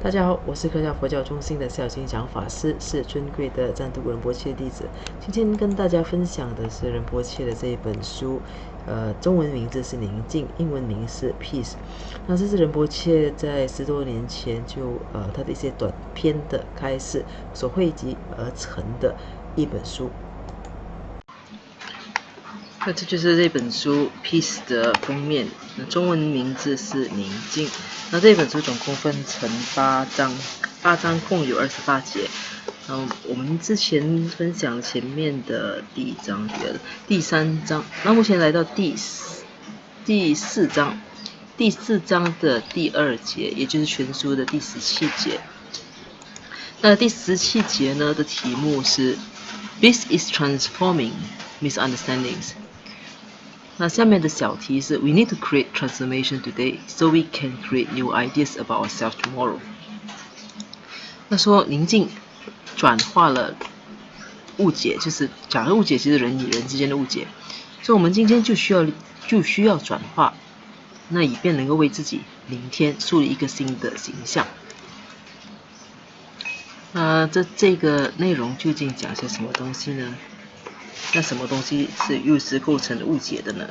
大家好，我是科教佛教中心的孝金讲法师，是尊贵的赞图仁波切弟子。今天跟大家分享的是仁波切的这一本书，中文名字是宁静，英文名是 Peace。那这是仁波切在10多年前就他的一些短篇的开示所汇集而成的一本书。那这就是这本书 Peace 的封面，中文名字是宁静。那这本书总共分成8章，8章共有28节。我们之前分享前面的第1章、第3章，那目前来到第4章，第4章的第2节，也就是全书的第17节。那第17节呢的题目是 This is transforming misunderstandings。那下面的小题是 We need to create transformation today so we can create new ideas about ourselves tomorrow。 那说宁静转化了误解，就是讲的误解其实人与人之间的误解，所以我们今天就需要转化，那以便能够为自己明天树立一个新的形象。那这个内容究竟讲些什么东西呢？那什么东西又是构成误解的呢？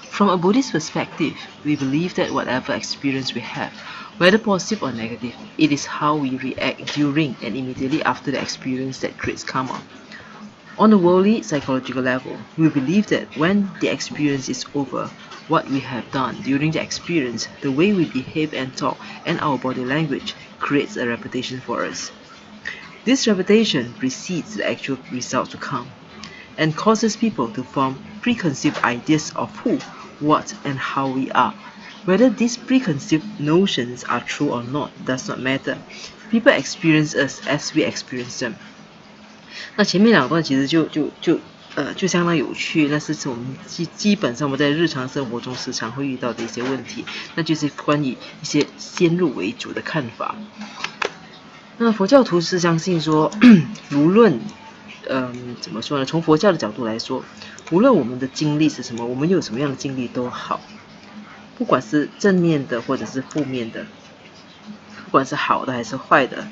From a Buddhist perspective, we believe that whatever experience we have, whether positive or negative, it is how we react during and immediately after the experience that creates karma. On a worldly psychological level, we believe that when the experience is over, what we have done during the experience, the way we behave and talk, and our body language creates a reputation for us. This reputation precedes the actual result to come, and causes people to form preconceived ideas of who, what, and how we are. Whether these preconceived notions are true or not does not matter. People experience us as we experience them. 那前面2段其实就相当有趣，那是我们基本上我们在日常生活中时常会遇到的一些问题，那就是关于一些先入为主的看法。那佛教徒是相信说，无论怎么说呢？从佛教的角度来说，无论我们的经历是什么，我们有什么样的经历都好，不管是正面的或者是负面的，不管是好的还是坏的，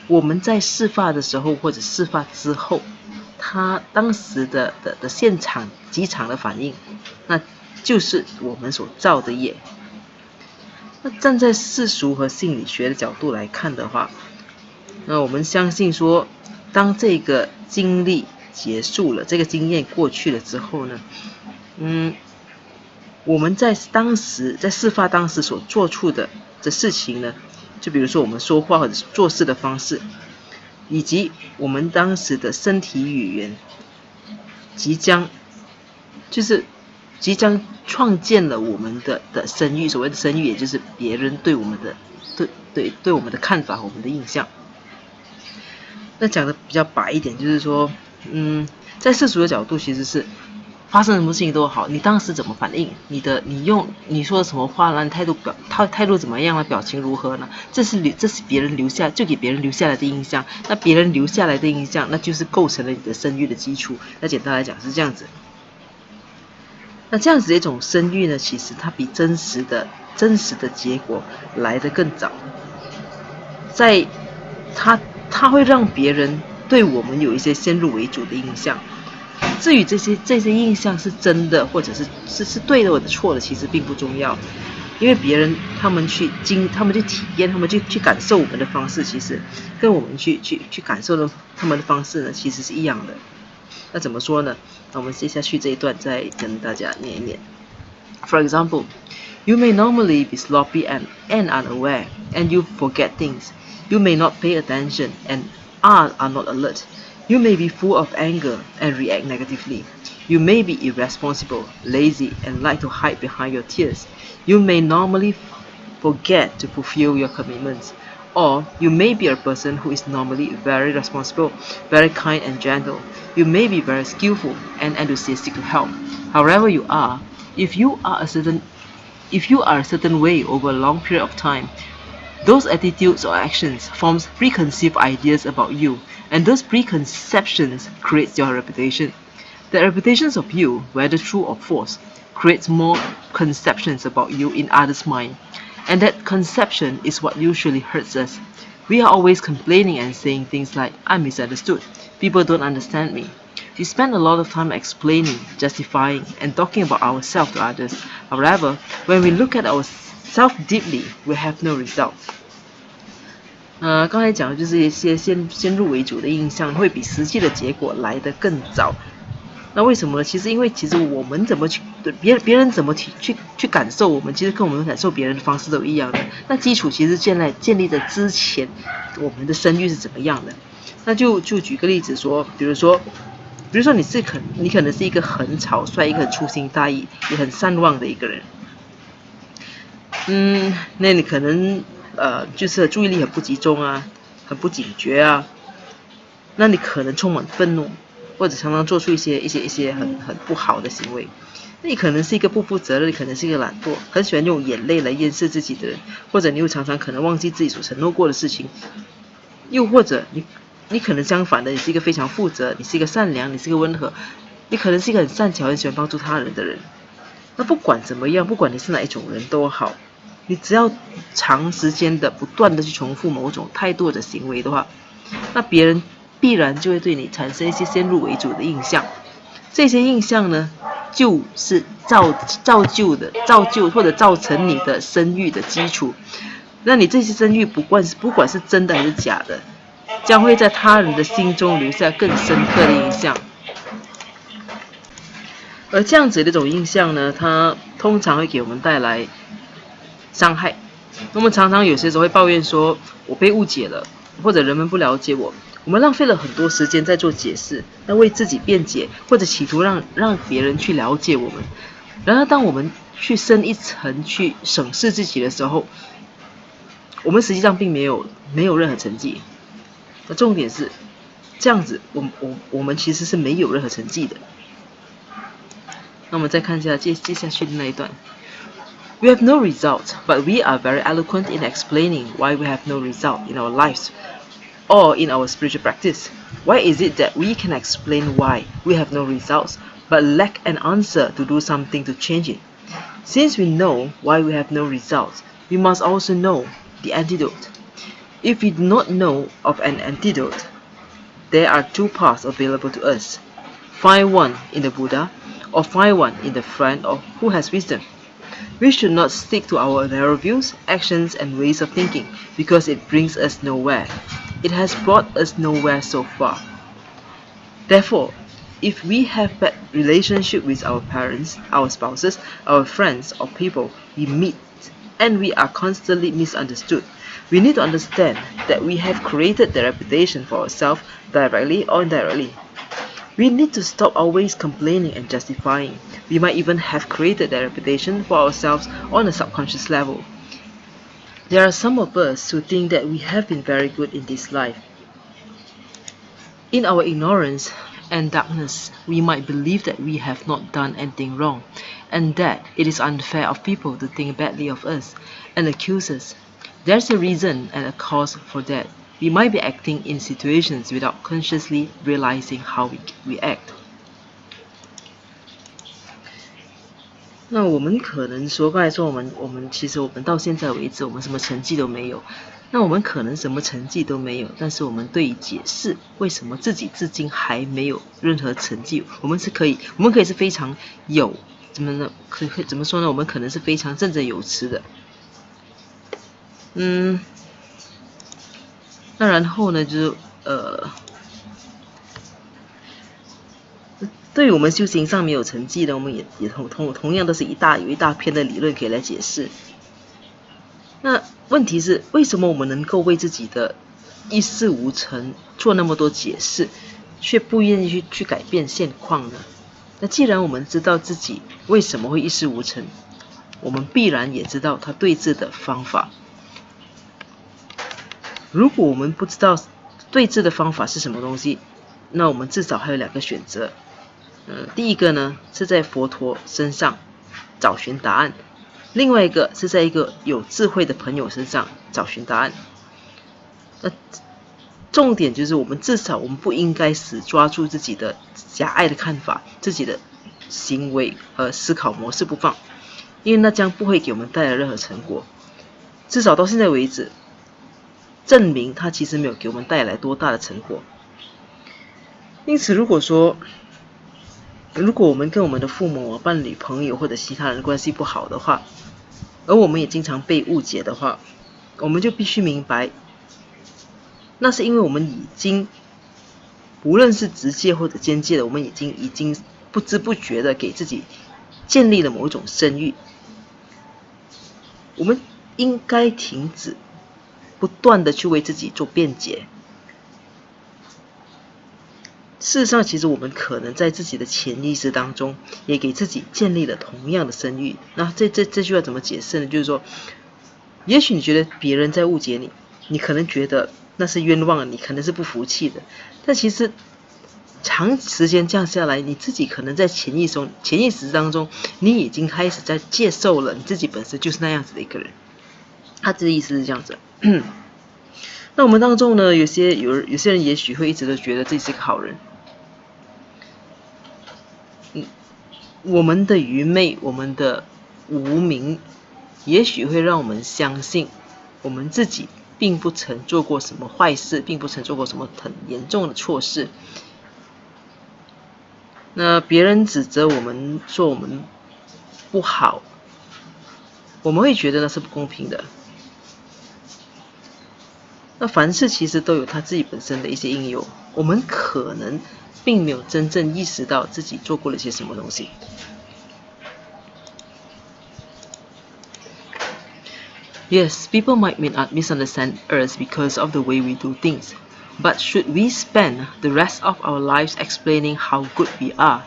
我们在事发的时候或者事发之后，他当时的现场机场的反应，那就是我们所造的业。那站在世俗和心理学的角度来看的话，那我们相信说，当这个经历结束了，这个经验过去了之后呢，我们在事发当时所做出的事情呢，就比如说我们说话或者做事的方式，以及我们当时的身体语言，即将创建了我们的声誉。所谓的声誉，也就是别人对我们的看法和我们的印象。那讲的比较白一点，就是说，在世俗的角度，其实是发生什么事情都好，你当时怎么反应，你说什么话呢？态度怎么样呢？表情如何呢？这是别人给别人留下来的印象。那别人留下来的印象，那就是构成了你的声誉的基础。那简单来讲是这样子。那这样子的一种声誉呢，其实它比真实的结果来得更早。在它会让别人对我们有一些先入为主的印象。至于这些印象是真的或者是对的或者错的，其实并不重要，因为别人他们去体验，他们去感受我们的方式，其实跟我们去感受的他们的方式呢，其实是一样的。那怎么说呢？那我们接下去这一段再跟大家念一念。For example, you may normally be sloppy and unaware, and you forget things. You may not pay attention and are not alert. You may be full of anger and react negatively. You may be irresponsible, lazy, and like to hide behind your tears. You may normally forget to fulfill your commitments. Or you may be a person who is normally very responsible, very kind and gentle. You may be very skillful and enthusiastic to help. However you are, if you are a certain way over a long period of time, those attitudes or actions forms preconceived ideas about you, and those preconceptions create your reputation. The reputations of you, whether true or false, creates more conceptions about you in others' mind, and that conception is what usually hurts us. We are always complaining and saying things like, I'm misunderstood, people don't understand me. We spend a lot of time explaining, justifying, and talking about ourselves to others. However, when we look at ourselves deeply, we have no result. 刚才讲的就是一些先入为主的印象会比实际的结果来得更早。那为什么呢？其实我们怎么去别人怎么去感受我们，其实跟我们感受别人的方式都一样的。那基础其实建立在之前我们的声誉是怎么样的。那就举个例子说，比如说你可能是一个很草率、一个很粗心大意、也很善忘的一个人。那你可能就是注意力很不集中啊，很不警觉啊。那你可能充满愤怒，或者常常做出一些很不好的行为。那你可能是一个不负责任，你可能是一个懒惰，很喜欢用眼泪来掩饰自己的人，或者你又常常可能忘记自己所承诺过的事情，又或者你可能相反的，你是一个非常负责，你是一个善良，你是一个温和，你可能是一个很善巧、很喜欢帮助他人的人。那不管怎么样，不管你是哪一种人都好，你只要长时间的不断的去重复某种态度的行为的话，那别人必然就会对你产生一些先入为主的印象。这些印象呢，就是造就或者造成你的声誉的基础。那你这些声誉不管是真的还是假的，将会在他人的心中留下更深刻的印象。而这样子的一种印象呢，它通常会给我们带来伤害。我们常常有些时候会抱怨说，我被误解了，或者人们不了解我。我们浪费了很多时间在做解释，在为自己辩解，或者企图让别人去了解我们。然而，当我们去深一层去审视自己的时候，我们实际上并没有任何成绩。那重点是这样子，我们其实是没有任何成绩的。那我们再看一下接下去的那一段。We have no result, but we are very eloquent in explaining why we have no result in our lives or in our spiritual practice. Why is it that we can explain why we have no results, but lack an answer to do something to change it? Since we know why we have no results, we must also know the antidote. If we do not know of an antidote, there are two paths available to us. Find one in the Buddha, or find one in the friend who has wisdom. We should not stick to our narrow views, actions, and ways of thinking, because it brings us nowhere. It has brought us nowhere so far. Therefore, if we have bad relationship with our parents, our spouses, our friends, or people we meet, and we are constantly misunderstood, we need to understand that we have created the reputation for ourselves directly or indirectly. We need to stop always complaining and justifying. We might even have created that reputation for ourselves on a subconscious level. There are some of us who think that we have been very good in this life. In our ignorance and darkness, we might believe that we have not done anything wrong, and that it is unfair of people to think badly of us and accuse us. There's a reason and a cause for that. We might be acting in situations without consciously realizing how we act. 那我们可能说，刚才说其实我们到现在为止，我们什么成绩都没有。那我们可能什么成绩都没有，但是我们对于解释为什么自己至今还没有任何成绩，我们可以是非常有怎么说呢？我们可能是非常振振有词的。那然后呢，就是对于我们修行上没有成绩的，我们也同样都是有一大篇的理论可以来解释。那问题是，为什么我们能够为自己的一事无成做那么多解释，却不愿意去改变现况呢？那既然我们知道自己为什么会一事无成，我们必然也知道他对治的方法。如果我们不知道对治的方法是什么东西，那我们至少还有两个选择。第一个呢，是在佛陀身上找寻答案，另外一个是在一个有智慧的朋友身上找寻答案。重点就是我们不应该死抓住自己的狭隘的看法，自己的行为和思考模式不放。因为那将不会给我们带来任何成果，至少到现在为止，证明它其实没有给我们带来多大的成果。因此如果我们跟我们的父母、伴侣、朋友或者其他人关系不好的话，而我们也经常被误解的话，我们就必须明白，那是因为我们已经无论是直接或者间接的，我们已经不知不觉的给自己建立了某一种声誉。我们应该停止不断的去为自己做辩解。事实上，其实我们可能在自己的潜意识当中，也给自己建立了同样的声誉。那这句话怎么解释呢？就是说，也许你觉得别人在误解你，你可能觉得那是冤枉，你可能是不服气的，但其实长时间这样下来，你自己可能在潜意识当中，你已经开始在接受了你自己本身就是那样子的一个人。他这个意思是这样子。那我们当中呢，有些人也许会一直都觉得自己是个好人。我们的愚昧，我们的无明，也许会让我们相信我们自己并不曾做过什么坏事，并不曾做过什么很严重的错事。那别人指责我们，说我们不好，我们会觉得那是不公平的。那凡事其实都有他自己本身的一些因由，我们可能并没有真正意识到自己做过了些什么东西。Yes, people might misunderstand us because of the way we do things. But should we spend the rest of our lives explaining how good we are?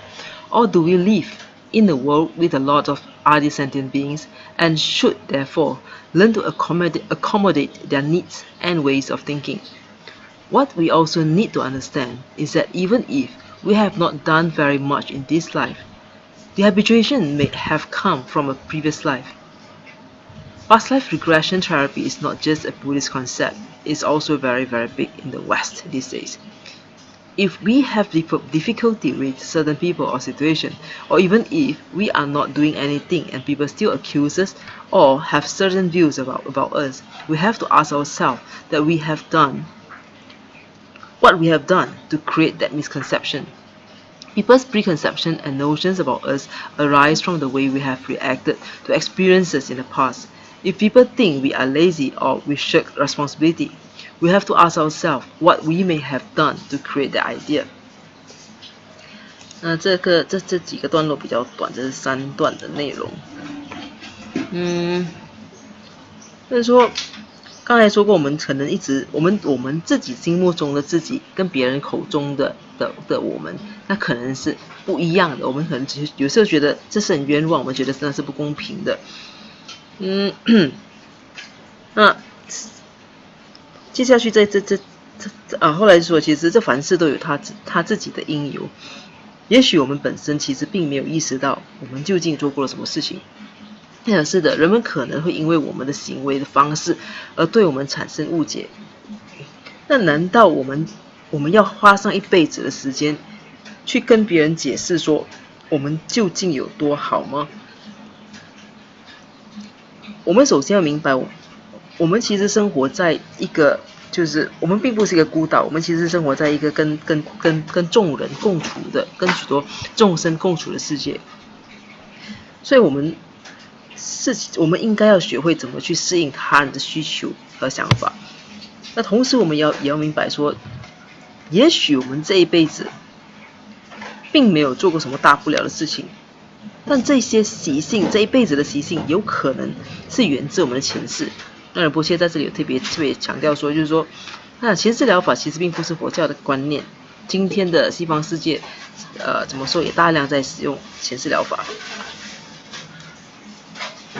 Or do we live in a world with a lot of other sentient beings and should therefore learn to accommodate their needs and ways of thinking? What we also need to understand is that even if we have not done very much in this life, the habituation may have come from a previous life. Past life regression therapy is not just a Buddhist concept, it's also very, very big in the West these days. If we have difficulty with certain people or situation, or even if we are not doing anything and people still accuse us or have certain views about us, we have to ask ourselves that what we have done to create that misconception. People's preconceptions and notions about us arise from the way we have reacted to experiences in the past. If people think we are lazy or we shirk responsibility, we have to ask ourselves what we may have done to create that idea. 那这几个段落比较短，这是3段的内容。就是说，刚才说过，我们可能一直我们自己心目中的自己跟别人口中的我们，那可能是不一样的。我们可能有时候觉得这是很冤枉，我们觉得真的是不公平的。那接下去后来说，其实这凡事都有他自己的因由。也许我们本身其实并没有意识到我们究竟做过了什么事情。是的，人们可能会因为我们的行为的方式而对我们产生误解。那难道我们要花上一辈子的时间去跟别人解释说我们究竟有多好吗？我们首先要明白，我们其实生活在一个，就是我们并不是一个孤岛，我们其实生活在一个跟众人共处的，跟许多众生共处的世界。所以我们应该要学会怎么去适应他人的需求和想法。那同时我们也要明白说，也许我们这一辈子并没有做过什么大不了的事情，但这些习性，这一辈子的习性有可能是源自我们的前世。那仁波切在这里有特别强调说，就是说前世疗法其实并不是佛教的观念，今天的西方世界怎么说也大量在使用前世疗法。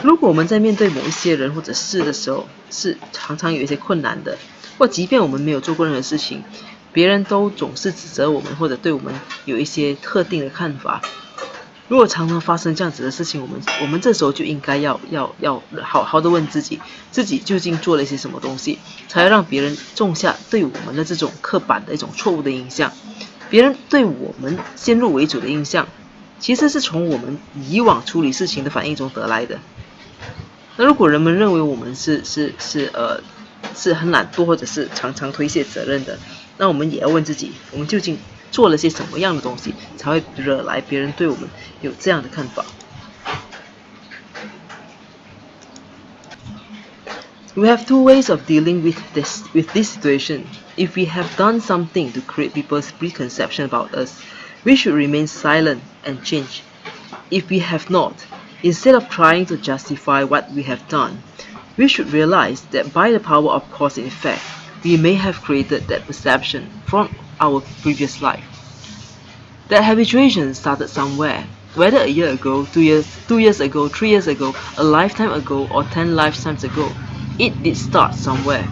如果我们在面对某一些人或者事的时候是常常有一些困难的，或即便我们没有做过任何事情，别人都总是指责我们或者对我们有一些特定的看法，如果常常发生这样子的事情，我们这时候就应该要好好的问自己究竟做了一些什么东西，才让别人种下对我们的这种刻板的一种错误的印象。别人对我们先入为主的印象，其实是从我们以往处理事情的反应中得来的。那如果人们认为我们是很懒惰或者是常常推卸责任的，那我们也要问自己，我们究竟做了些什么样的东西，才会惹来别人对我们有这样的看法。We have two ways of dealing with this situation. If we have done something to create people's preconception about us, we should remain silent and change. If we have not, instead of trying to justify what we have done, we should realize that by the power of cause and effect, we may have created that perception from our previous life. That habituation started somewhere, whether a year ago, 2 years ago, 3 years ago, a lifetime ago, or 10 lifetimes ago. It did start somewhere.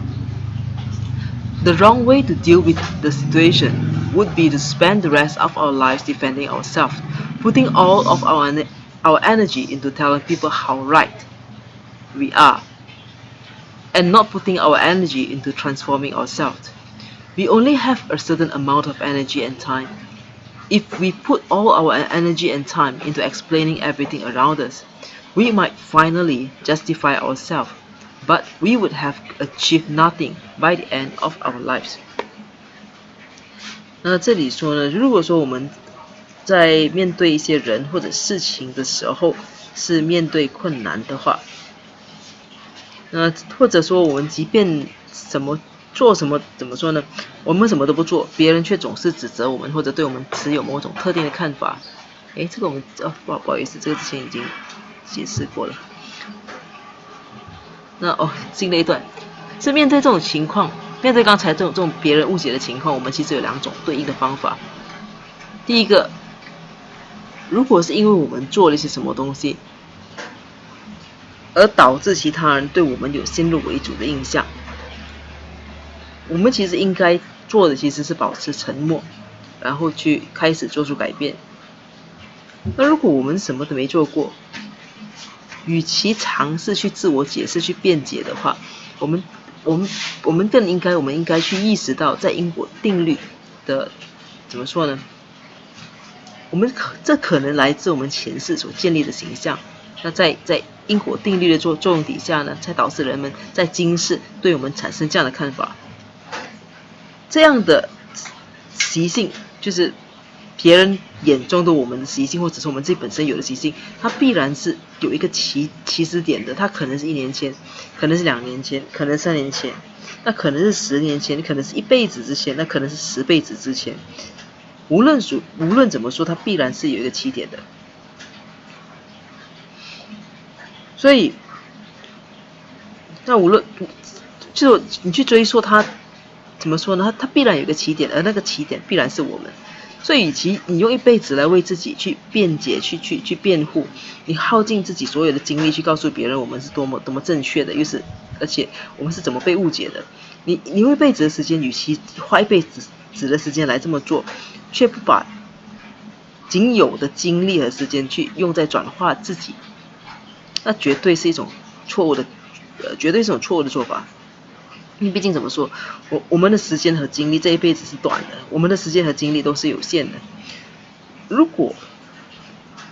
The wrong way to deal with the situation would be to spend the rest of our lives defending ourselves, putting all of our energy into telling people how right we are, and not putting our energy into transforming ourselves. We only have a certain amount of energy and time. If we put all our energy and time into explaining everything around us, we might finally justify ourselves, but we would have achieved nothing by the end of our lives. 那这里说呢，如果说我们在面对一些人或者事情的时候是面对困难的话，或者说我们即便做什么，怎么说呢？我们什么都不做，别人却总是指责我们，或者对我们持有某种特定的看法。这个我们不好意思，这个之前已经解释过了。那新的一段是面对这种情况，面对刚才这种别人误解的情况，我们其实有2种对应的方法。第一个，如果是因为我们做了一些什么东西，而导致其他人对我们有先入为主的印象，我们其实应该做的其实是保持沉默，然后去开始做出改变。那如果我们什么都没做过，与其尝试去自我解释、去辩解的话，我们应该去意识到，在因果定律的怎么说呢？这可能来自我们前世所建立的形象。那在因果定律的作用底下呢，才导致人们在今世对我们产生这样的看法。这样的习性就是别人眼中的我们的习性，或者是我们自己本身有的习性，它必然是有一个起始点的。它可能是1年前，可能是2年前，可能是3年前，那可能是10年前，可能是1辈子之前，那可能是10辈子之前。无论怎么说，它必然是有一个起点的。所以，那就你去追溯它，怎么说呢？它必然有一个起点，而那个起点必然是我们。所以，与其你用1辈子来为自己去辩解、去辩护，你耗尽自己所有的精力去告诉别人我们是多么正确的，而且我们是怎么被误解的。你用1辈子的时间，与其花1辈子的时间来这么做，却不把仅有的精力和时间去用在转化自己，那绝对是一种错误的做法。因为毕竟怎么说，我们的时间和精力这一辈子是短的，我们的时间和精力都是有限的。如果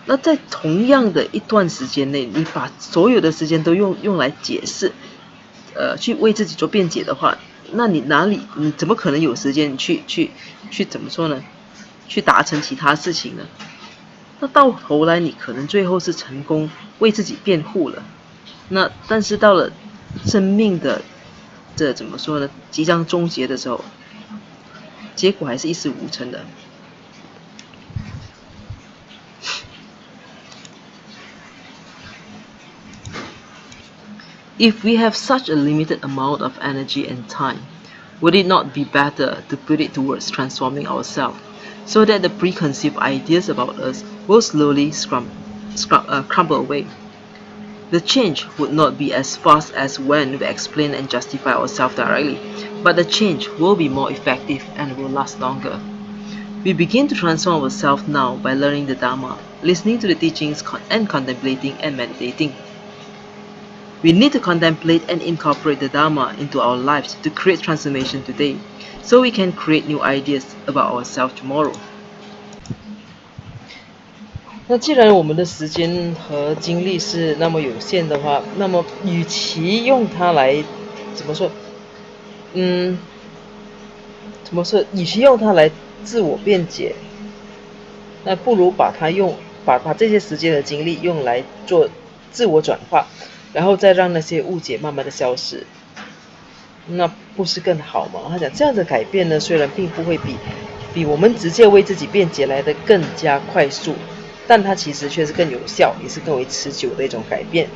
那在同样的一段时间内，你把所有的时间都用来解释，去为自己做辩解的话，那你怎么可能有时间去怎么说呢？去达成其他事情呢？那到头来你可能最后是成功为自己辩护了，但是到了生命的这怎么说呢？即将终结的时候，结果还是一事无成的。If we have such a limited amount of energy and time, would it not be better to put it towards transforming ourselves, so that the preconceived ideas about us will slowly crumble away? The change would not be as fast as when we explain and justify ourselves directly, but the change will be more effective and will last longer. We begin to transform ourselves now by learning the Dharma, listening to the teachings, and contemplating and meditating. We need to contemplate and incorporate the Dharma into our lives to create transformation today, so we can create new ideas about ourselves tomorrow. 那既然我们的时间和精力是那么有限的话，那么与其用它来怎么说，怎么说？与其用它来自我辩解，那不如把这些时间和精力用来做自我转化，然后再让那些误解慢慢的消失，那不是更好吗？他讲这样的改变呢，虽然并不会比我们直接为自己辩解来的更加快速，但它其实却是更有效，也是更为持久的一种改变。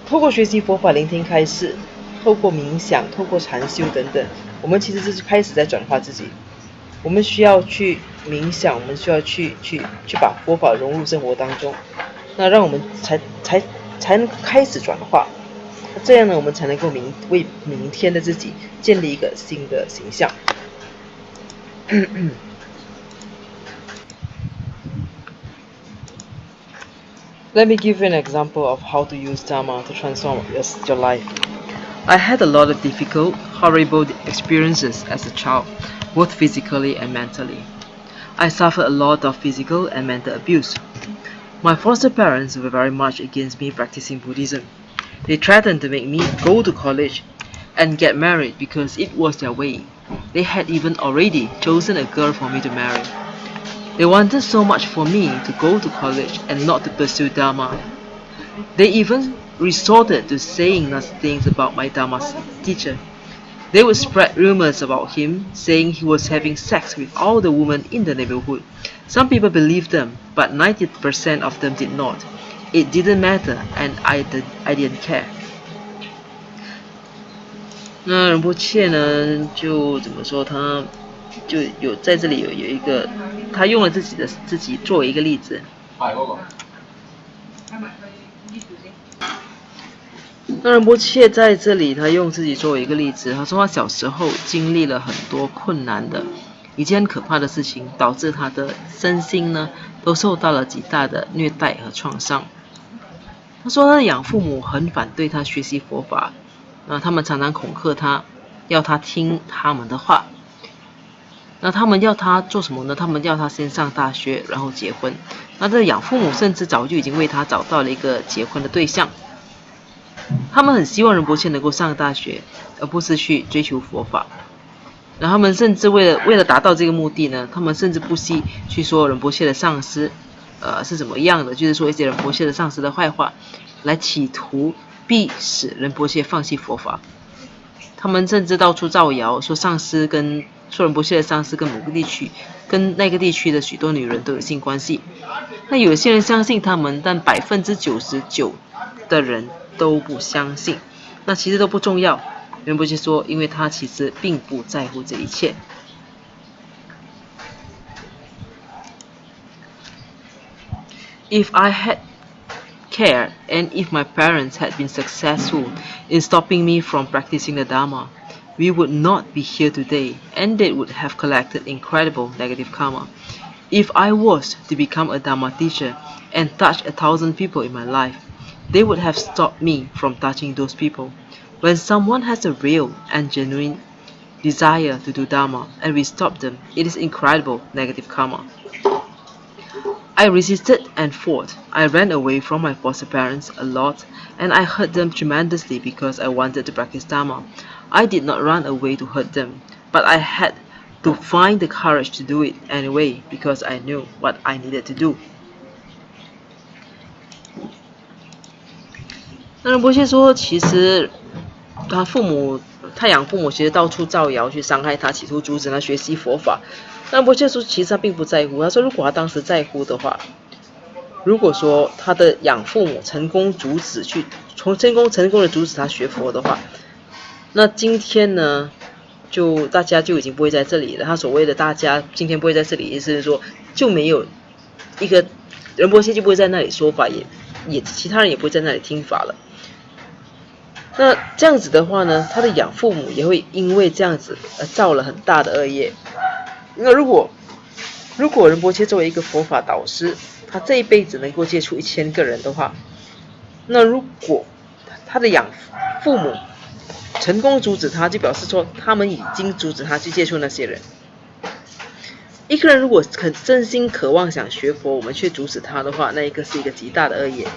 透过学习佛法、聆听开示，透过冥想、透过禅修等等，我们其实就是开始在转化自己。我们需要去冥想，我们需要去把佛法融入生活当中，那让我们才能开始转化。这样呢，我们才能够为明天的自己建立一个新的形象。Let me give you an example of how to use Dharma to transform your life. I had a lot of difficult, horrible experiences as a child, both physically and mentally. I suffered a lot of physical and mental abuse. My foster parents were very much against me practicing Buddhism. They threatened to make me go to college and get married because it was their way. They had even already chosen a girl for me to marry. They wanted so much for me to go to college and not to pursue Dharma. They even resorted to saying nasty things about my Dharma teacher. They would spread rumors about him, saying he was having sex with all the women in the neighborhood. Some people believed them, but 90% of them did not. It didn't matter, and I didn't care. 那仁波切呢，就怎么说？他就有在这里有一个，他用了自己作为一个例子。那仁波切在这里，他用自己作为一个例子。他说他小时候经历了很多困难的一件可怕的事情，导致他的身心呢都受到了极大的虐待和创伤。他说他的养父母很反对他学习佛法，他们常常恐吓他，要他听他们的话。那他们要他做什么呢？他们要他先上大学，然后结婚。那这养父母甚至早就已经为他找到了一个结婚的对象。他们很希望仁波切能够上大学，而不是去追求佛法。然后他们甚至为了达到这个目的呢，他们甚至不惜去说仁波切的上司是怎么样的，就是说一些仁波切的上司的坏话，来企图逼使仁波切放弃佛法。他们甚至到处造谣，说仁波切的上司跟某个地区，跟那个地区的许多女人都有性关系。那有些人相信他们，但99%的人都不相信。那其实都不重要。仁波切说，因为他其实并不在乎这一切。If I had cared, and if my parents had been successful in stopping me from practicing the Dharma, we would not be here today, and they would have collected incredible negative karma. If I was to become a Dharma teacher and touch 1,000 people in my life, they would have stopped me from touching those people. When someone has a real and genuine desire to do Dharma and we stop them, it is incredible negative karma. I resisted and fought. I ran away from my foster parents a lot, and I hurt them tremendously because I wanted to practice Dharma. I did not run away to hurt them, but I had to find the courage to do it anyway because I knew what I needed to do. 那仁波切说，其实他养父母其实到处造谣去伤害他，企图阻止他学习佛法。那仁波切说，其实他并不在乎。他说，如果他当时在乎的话，如果说他的养父母成功的阻止他学佛的话，那今天呢，大家就已经不会在这里了。他所谓的大家今天不会在这里，意思是说就没有一个仁波切就不会在那里说法，也其他人也不会在那里听法了。那这样子的话呢，他的养父母也会因为这样子而造了很大的恶业。那如果仁波切作为一个佛法导师，他这一辈子能够接触1000个人的话，那如果他的养父母成功阻止他，就表示说他们已经阻止他去接触那些人。一个人如果真心渴望想学佛，我们却阻止他的话，那一个是一个极大的恶业。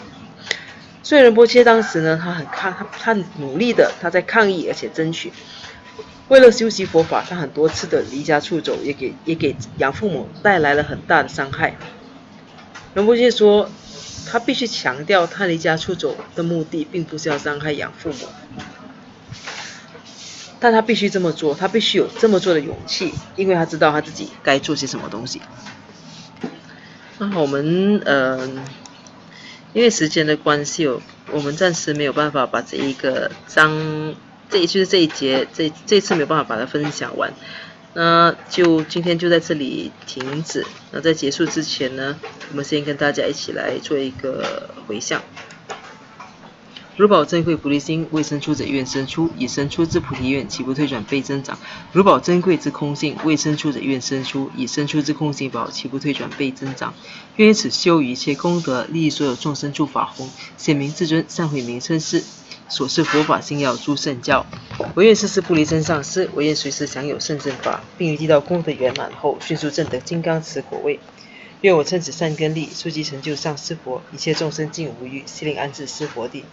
所以仁波切当时呢，他努力的，他在抗议而且争取，为了修习佛法，他很多次的离家出走，也给养父母带来了很大的伤害。仁波切说，他必须强调，他离家出走的目的并不是要伤害养父母，但他必须这么做，他必须有这么做的勇气，因为他知道他自己该做些什么东西。那我们因为时间的关系，我们暂时没有办法把这一个章，这一节，这次没有办法把它分享完。那就今天就在这里停止。那在结束之前呢，我们先跟大家一起来做一个回向。如宝珍贵菩提心，未生出者愿生出，已生出之菩提愿，岂不退转倍增长？如宝珍贵之空性，未生出者愿生出，已生出之空性宝，岂不退转倍增长？愿以此修一切功德，利益所有众生诸法弘，显明至尊，善慧名称是，所示佛法心要诸圣教。唯愿世世不离真上师，唯愿随时享有圣正法，并于地道功德圆满后，迅速证得金刚持果位。愿我趁此善根力，速即成就上师佛，一切众生尽无余，悉令安置师佛地。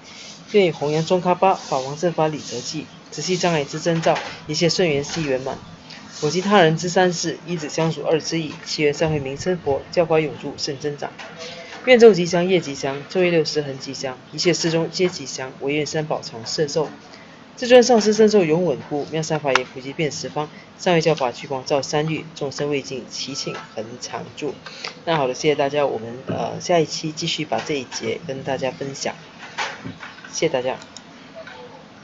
愿以弘扬中喀巴法王正法理则记，直系障碍之征兆，一切顺缘悉圆满。我及他人之三世，一子相属二之意，祈愿善慧名称佛，教法永驻甚增长。愿昼吉祥夜吉祥，昼夜60恒吉祥，一切事中皆吉祥，唯愿三宝常摄受。至尊上师身受永稳固，妙善法也普及遍十方，上位教法聚光照三域，众生未尽，其庆恒常住。那好的，谢谢大家，我们下一期继续把这一节跟大家分享，谢谢大家。